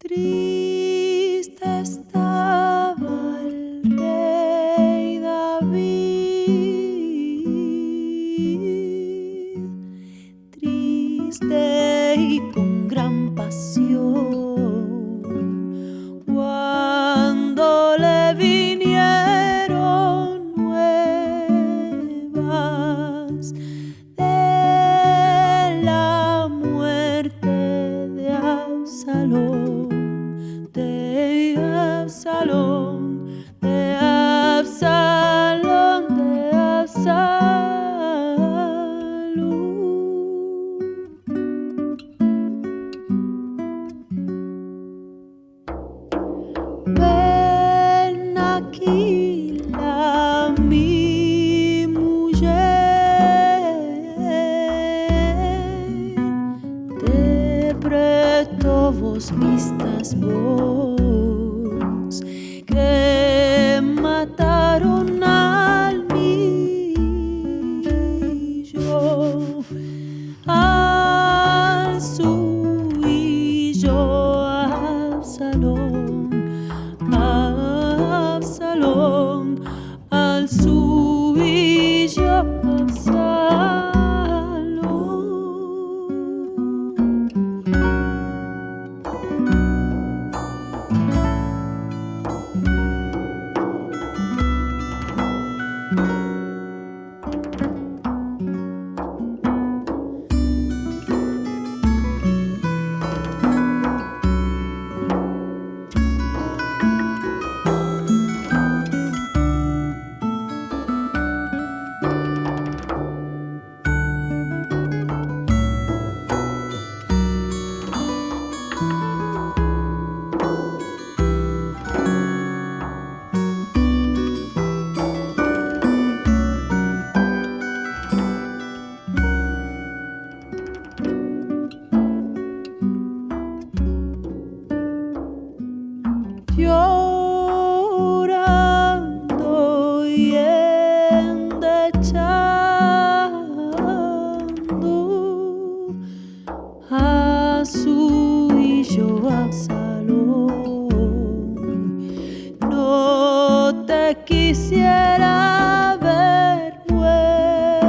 Triste estaba el rey David, triste y con gran pasión, cuando le vinieron nuevas de la muerte de Absalón. De Absalón, de Absalón, de Absalón. Ven aquí mi mujer, te presto vos vistas vos, que mataron al millo, al suyo Absalón, Absalón, al suyo Absalón. Llorando y endechando a su hijo Absalón, no te quisiera ver muerto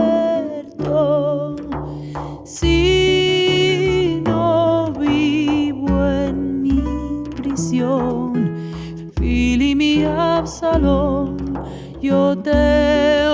si no vivo en mi prisión. Fili mi Absalón, yo te